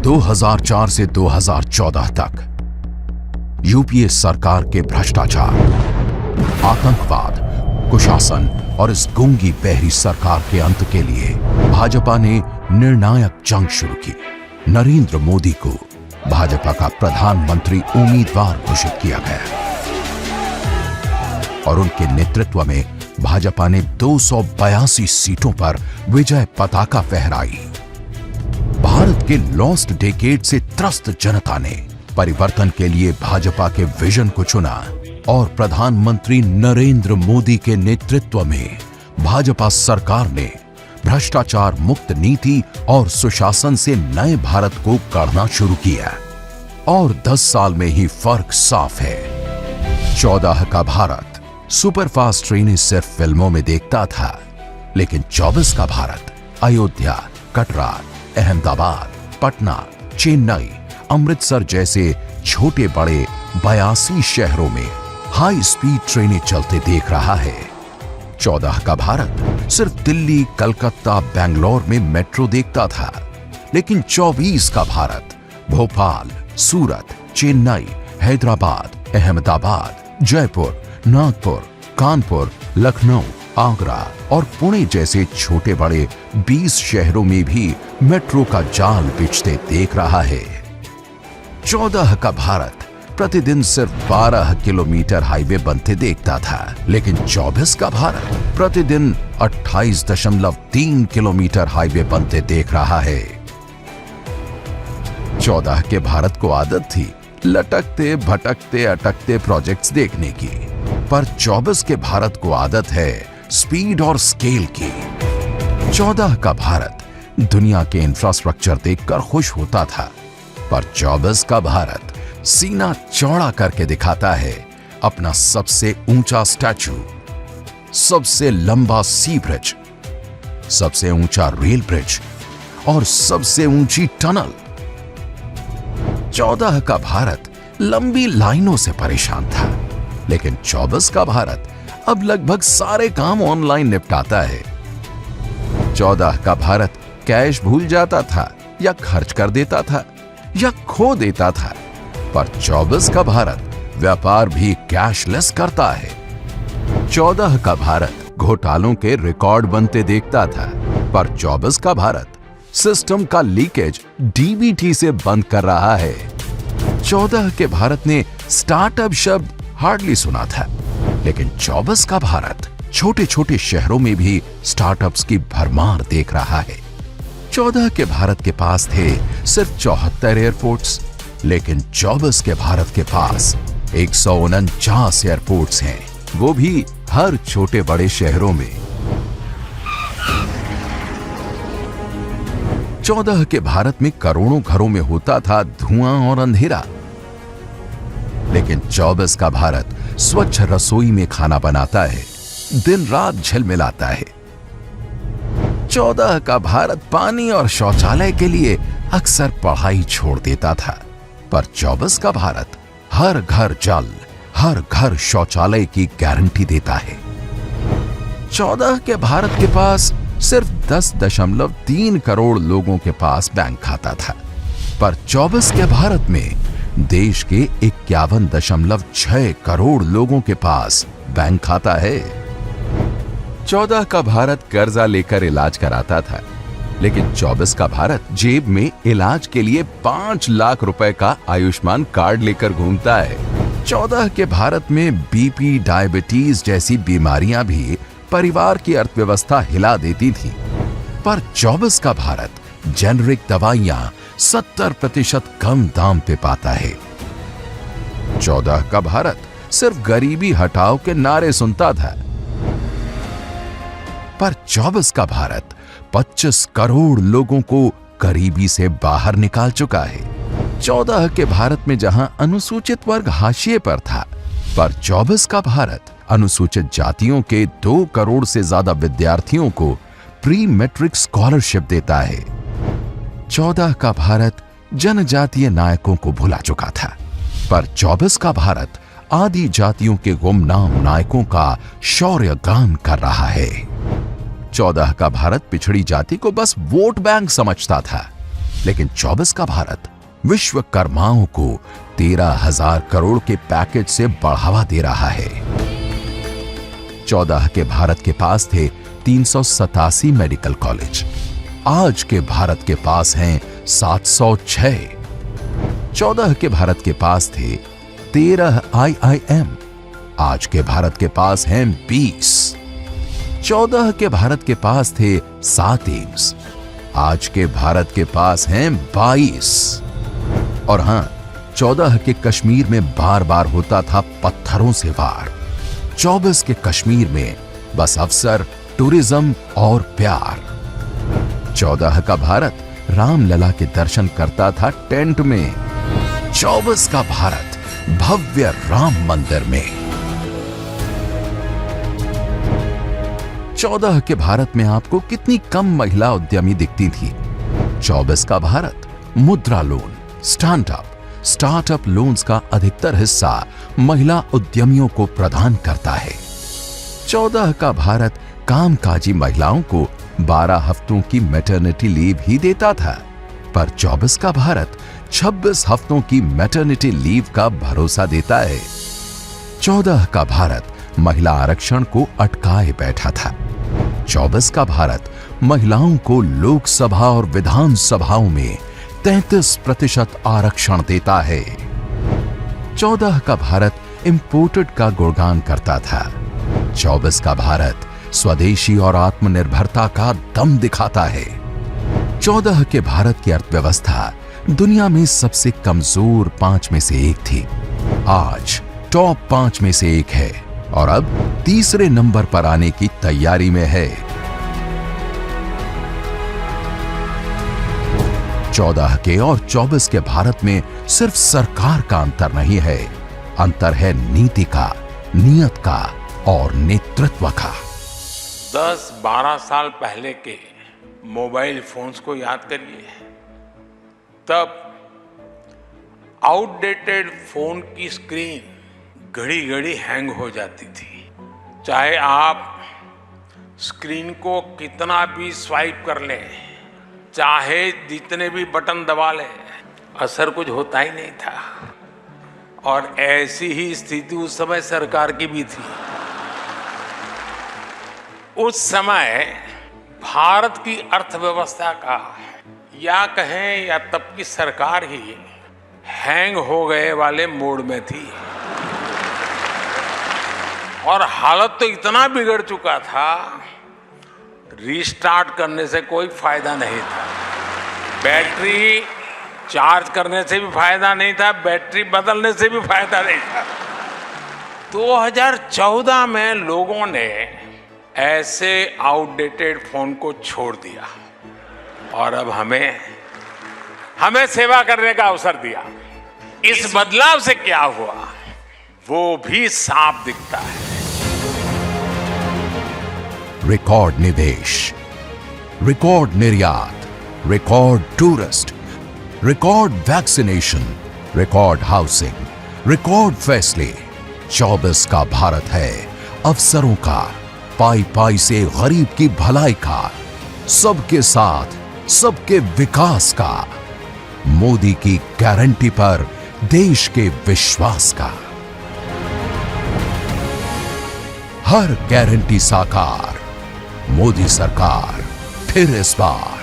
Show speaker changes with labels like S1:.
S1: 2004 से 2014 तक यूपीए सरकार के भ्रष्टाचार, आतंकवाद, कुशासन और इस गूंगी बहरी सरकार के अंत के लिए भाजपा ने निर्णायक जंग शुरू की। नरेंद्र मोदी को भाजपा का प्रधानमंत्री उम्मीदवार घोषित किया गया और उनके नेतृत्व में भाजपा ने 282 सीटों पर विजय पताका फहराई। भारत के लॉस्ट डेकेड से त्रस्त जनता ने परिवर्तन के लिए भाजपा के विजन को चुना और प्रधानमंत्री नरेंद्र मोदी के नेतृत्व में भाजपा सरकार ने भ्रष्टाचार मुक्त नीति और सुशासन से नए भारत को गढ़ना शुरू किया और 10 साल में ही फर्क साफ है। 14 का भारत सुपरफास्ट ट्रेनें सिर्फ फिल्मों में देखता था, लेकिन 24 का भारत अयोध्या, कटरा, अहमदाबाद, पटना, चेन्नई, अमृतसर जैसे छोटे बड़े 82 शहरों में हाई स्पीड ट्रेनें चलते देख रहा है। 14 का भारत सिर्फ दिल्ली, कलकत्ता, बेंगलोर में मेट्रो देखता था, लेकिन 24 का भारत भोपाल, सूरत, चेन्नई, हैदराबाद, अहमदाबाद, जयपुर, नागपुर, कानपुर, लखनऊ, आगरा और पुणे जैसे छोटे बड़े 20 शहरों में भी मेट्रो का जाल बिछते देख रहा है। 14 का भारत प्रतिदिन सिर्फ 12 किलोमीटर हाईवे बनते देखता था, लेकिन 24 का भारत प्रतिदिन 28.3 किलोमीटर हाईवे बनते देख रहा है। 14 के भारत को आदत थी लटकते भटकते अटकते प्रोजेक्ट्स देखने की, पर 24 के भारत को आदत है स्पीड और स्केल की। 14 का भारत दुनिया के इंफ्रास्ट्रक्चर देखकर खुश होता था, पर 24 का भारत सीना चौड़ा करके दिखाता है अपना सबसे ऊंचा स्टैचू, सबसे लंबा सी ब्रिज, सबसे ऊंचा रेल ब्रिज और सबसे ऊंची टनल। 14 का भारत लंबी लाइनों से परेशान था, लेकिन 24 का भारत अब लगभग सारे काम ऑनलाइन निपटाता है। 14 का भारत कैश भूल जाता था या खर्च कर देता था या खो देता था, पर 24 का भारत व्यापार भी कैशलेस करता है। 14 का भारत घोटालों के रिकॉर्ड बनते देखता था, पर 24 का भारत सिस्टम का लीकेज डीबीटी से बंद कर रहा है। 14 के भारत ने स्टार्टअप शब्द हार्डली सुना था, लेकिन 24 का भारत छोटे छोटे शहरों में भी स्टार्टअप्स की भरमार देख रहा है। 14 के भारत के पास थे सिर्फ 74 एयरपोर्ट्स, लेकिन 24 के भारत के पास 149 एयरपोर्ट्स हैं, वो भी हर छोटे बड़े शहरों में। 14 के भारत में करोड़ों घरों में होता था धुआं और अंधेरा, लेकिन 24 का भारत स्वच्छ रसोई में खाना बनाता है, दिन रात झिलमिलाता है। 14 का भारत पानी और शौचालय के लिए अक्सर पढ़ाई छोड़ देता था, पर 24 का भारत हर घर जल, हर घर शौचालय की गारंटी देता है। 14 के भारत के पास सिर्फ 10.3 करोड़ लोगों के पास बैंक खाता था, पर 24 के भारत में देश के 51.6 करोड़ लोगों के पास बैंक खाता है। 14 का भारत कर्जा लेकर इलाज कराता था, लेकिन 24 का भारत जेब में इलाज के लिए 5 लाख रुपए का आयुष्मान कार्ड लेकर घूमता है। 14 के भारत में बीपी, डायबिटीज जैसी बीमारियां भी परिवार की अर्थव्यवस्था हिला देती थी, पर 24 का भारत जेनरिक दवाइयां 70% कम दाम पे पाता है। 14 का भारत सिर्फ गरीबी हटाओ के नारे सुनता था, पर 24 का भारत 25 करोड़ लोगों को गरीबी से बाहर निकाल चुका है। 14 के भारत में जहां अनुसूचित वर्ग हाशिए पर था, पर 24 का भारत अनुसूचित जातियों के 2 करोड़ से ज्यादा विद्यार्थियों को प्री मैट्रिक स्कॉलरशिप देता है। 14 का भारत जनजातीय नायकों को भुला चुका था, पर 24 का भारत आदि जातियों के गुमनाम नायकों का शौर्य गान कर रहा है। 14 का भारत पिछड़ी जाति को बस वोट बैंक समझता था, लेकिन 24 का भारत विश्वकर्माओं को 13,000 करोड़ के पैकेज से बढ़ावा दे रहा है। 14 के भारत के पास थे 387 मेडिकल कॉलेज, आज के भारत के पास हैं 706। 14 के भारत के पास थे 13 IIM, आज के भारत के पास हैं 20। 14 के भारत के पास थे 7 एम्स, आज के भारत के पास हैं 22। और हां, 14 के कश्मीर में बार बार होता था पत्थरों से वार, 24 के कश्मीर में बस अवसर, टूरिज्म और प्यार। 14 का भारत रामलला के दर्शन करता था टेंट में, 24 का भारत भव्य राम मंदिर में। 14 के भारत में आपको कितनी कम महिला उद्यमी दिखती थी। 24 का भारत मुद्रा लोन, स्टार्टअप लोन्स का अधिकतर हिस्सा महिला उद्यमियों को प्रदान करता है। 14 का भारत कामकाजी महिलाओं को 12 हफ्तों की मैटरनिटी लीव ही देता था, पर 24 का भारत 26 हफ्तों की मैटरनिटी लीव का भरोसा देता है। 14 का भारत महिला आरक्षण को अटकाए बैठा था। 24 का भारत महिलाओं को लोकसभा और विधानसभाओं में 33% आरक्षण देता है। 14 का भारत इंपोर्टेड का गुणगान करता था। 24 का भारत स्वदेशी और आत्मनिर्भरता का दम दिखाता है। 14 के भारत की अर्थव्यवस्था दुनिया में सबसे कमजोर 5 में से एक थी, आज टॉप 5 में से एक है और अब तीसरे नंबर पर आने की तैयारी में है। 14 के और 24 के भारत में सिर्फ सरकार का अंतर नहीं है, अंतर है नीति का, नियत का और नेतृत्व का।
S2: 10-12 साल पहले के मोबाइल फोन्स को याद करिए। तब आउटडेटेड फोन की स्क्रीन घड़ी घड़ी हैंग हो जाती थी। चाहे आप स्क्रीन को कितना भी स्वाइप कर लें, चाहे जितने भी बटन दबा लें, असर कुछ होता ही नहीं था। और ऐसी ही स्थिति उस समय सरकार की भी थी। उस समय भारत की अर्थव्यवस्था का या कहें या तब की सरकार ही हैंग हो गए वाले मोड में थी और हालत तो इतना बिगड़ चुका था, रीस्टार्ट करने से कोई फायदा नहीं था, बैटरी चार्ज करने से भी फायदा नहीं था, बैटरी बदलने से भी फायदा नहीं था। 2014 में लोगों ने ऐसे आउटडेटेड फोन को छोड़ दिया और अब हमें सेवा करने का अवसर दिया। इस बदलाव से क्या हुआ वो भी साफ दिखता है।
S1: रिकॉर्ड निवेश, रिकॉर्ड निर्यात, record tourist, record vaccination, record housing, record फैसले। 24 का भारत है अवसरों का, पाई पाई से गरीब की भलाई का, सबके साथ सबके विकास का, मोदी की गारंटी पर देश के विश्वास का। हर गारंटी साकार, मोदी सरकार फिर इस बार।